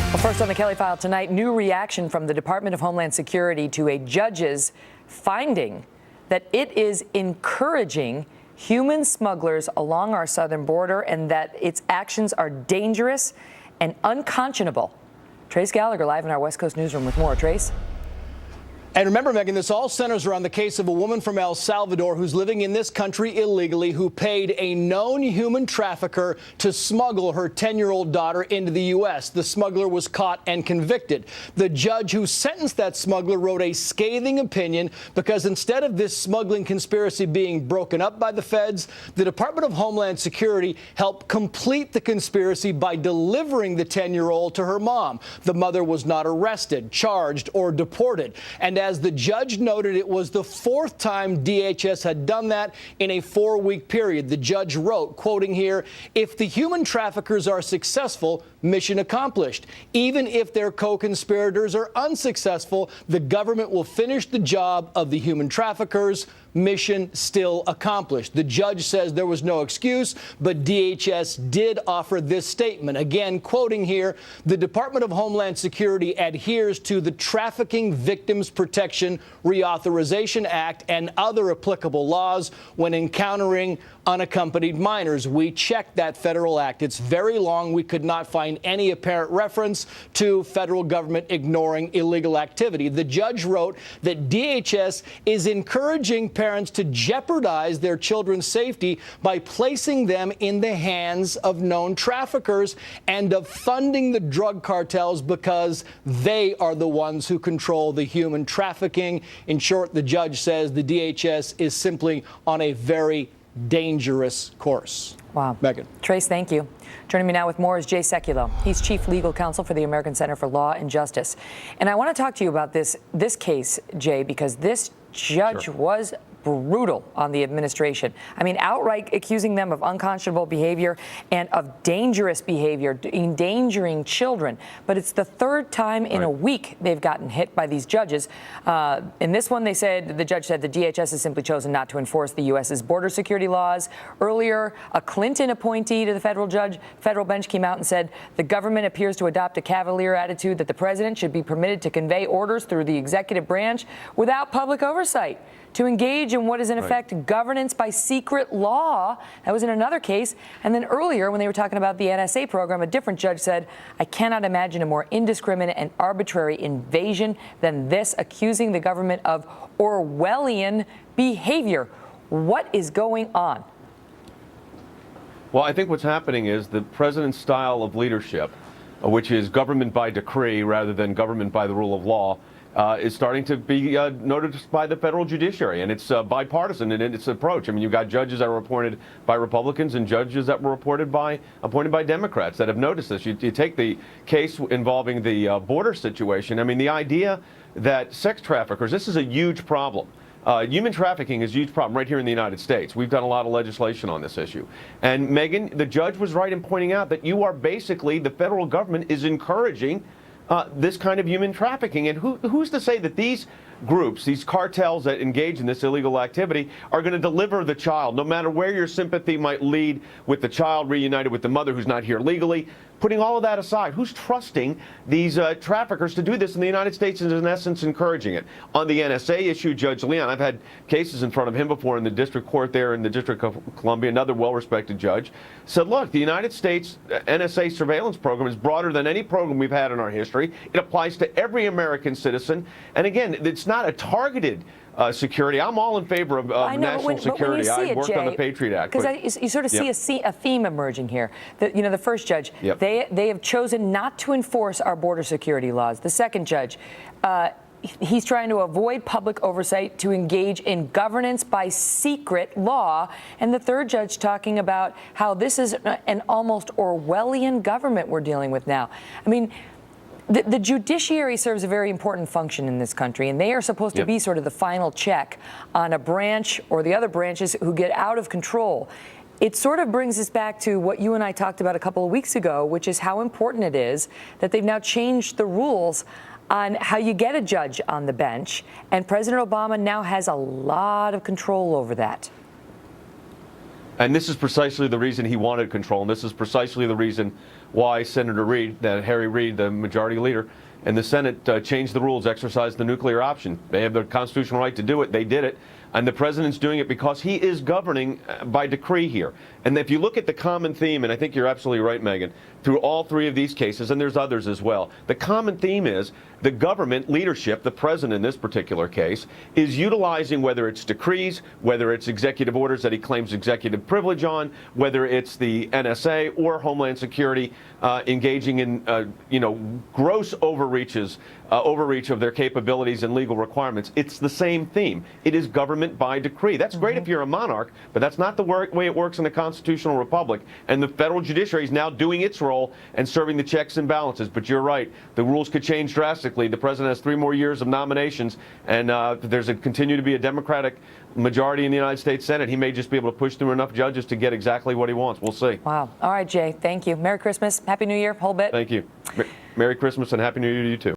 Well, first on the KellyFile tonight, new reaction from the Department of Homeland Security to a judge's finding that it is encouraging human smugglers along our southern border and that its actions are dangerous and unconscionable. Trace Gallagher live in our West Coast newsroom with more. Trace? And remember, Megan, this all centers around the case of a woman from El Salvador who's living in this country illegally, who paid a known human trafficker to smuggle her 10-year-old daughter into the U.S. The smuggler was caught and convicted. The judge who sentenced that smuggler wrote a scathing opinion because instead of this smuggling conspiracy being broken up by the feds, the Department of Homeland Security helped complete the conspiracy by delivering the 10-year-old to her mom. The mother was not arrested, charged, or deported. And as the judge noted, it was the fourth time DHS had done that in a 4-week period. The judge wrote, quoting here, "If the human traffickers are successful, mission accomplished. Even if their co-conspirators are unsuccessful, the government will finish the job of the human traffickers. Mission still accomplished." The judge says there was no excuse, but DHS did offer this statement. Again, quoting here, "The Department of Homeland Security adheres to the Trafficking Victims Protection Reauthorization Act and other applicable laws when encountering unaccompanied minors." We checked that federal act. It's very long. We could not find any apparent reference to federal government ignoring illegal activity. The judge wrote that DHS is encouraging parents to jeopardize their children's safety by placing them in the hands of known traffickers and of funding the drug cartels because they are the ones who control the human trafficking. In short, the judge says the DHS is simply on a very dangerous course. Wow. Megan. Trace, thank you. Joining me now with more is Jay Sekulow. He's Chief Legal Counsel for the American Center for Law and Justice. And I want to talk to you about this case, Jay, because this judge was brutal on the administration. I mean, outright accusing them of unconscionable behavior and of dangerous behavior, endangering children. But it's the third time in a week they've gotten hit by these judges. In this one, the judge said the DHS has simply chosen not to enforce the U.S.'s border security laws. Earlier, a Clinton appointee to the federal bench came out and said the government appears to adopt a cavalier attitude that the president should be permitted to convey orders through the executive branch without public oversight, to engage in what is in effect governance by secret law. That was in another case. And then earlier, when they were talking about the NSA program, a different judge said, "I cannot imagine a more indiscriminate and arbitrary invasion than this, accusing the government of Orwellian behavior." What is going on? Well, I think what's happening is the president's style of leadership, which is government by decree rather than government by the rule of law, is starting to be noticed by the federal judiciary, and it's bipartisan in its approach. I mean, you've got judges that were appointed by Republicans and judges that were appointed by Democrats that have noticed this. You take the case involving the border situation. I mean, the idea that sex traffickers, this is a huge problem. Human trafficking is a huge problem right here in the United States. We've done a lot of legislation on this issue. And Megan, the judge was right in pointing out that you are basically, the federal government is encouraging this kind of human trafficking. And who's to say that these groups, these cartels that engage in this illegal activity, are going to deliver the child, no matter where your sympathy might lead with the child reunited with the mother who's not here legally? Putting all of that aside, who's trusting these traffickers to do this in the United States is in essence encouraging it? On the NSA issue, Judge Leon, I've had cases in front of him before in the district court there in the District of Columbia, another well-respected judge, said, look, the United States NSA surveillance program is broader than any program we've had in our history. It applies to every American citizen. And again, it's not a targeted security. I'm all in favor of national security. I worked on the Patriot Act. Because you sort of see a theme emerging here. The first judge, they have chosen not to enforce our border security laws. The second judge, he's trying to avoid public oversight to engage in governance by secret law. And the third judge talking about how this is an almost Orwellian government we're dealing with now. I mean, the judiciary serves a very important function in this country, and they are supposed to be sort of the final check on a branch or the other branches who get out of control. It sort of brings us back to what you and I talked about a couple of weeks ago, which is how important it is that they've now changed the rules on how you get a judge on the bench, and President Obama now has a lot of control over that. And this is precisely the reason he wanted control, and this is precisely the reason why Senator Reid, Harry Reid, the majority leader, and the Senate changed the rules, exercised the nuclear option. They have the constitutional right to do it. They did it. And the president's doing it because he is governing by decree here. And if you look at the common theme, and I think you're absolutely right, Megan, through all three of these cases, and there's others as well, the common theme is the government leadership, the president in this particular case, is utilizing, whether it's decrees, whether it's executive orders that he claims executive privilege on, whether it's the NSA or Homeland Security, engaging in, gross overreach of their capabilities and legal requirements. It's the same theme. It is government by decree. That's great if you're a monarch, but that's not the way it works in a constitutional republic. And the federal judiciary is now doing its role and serving the checks and balances. But you're right. The rules could change drastically. The president has 3 more years of nominations, and continue to be a Democratic majority in the United States Senate. He may just be able to push through enough judges to get exactly what he wants. We'll see. Wow. All right, Jay. Thank you. Merry Christmas. Happy New Year. Whole bit. Thank you. Merry Christmas and Happy New Year to you, too.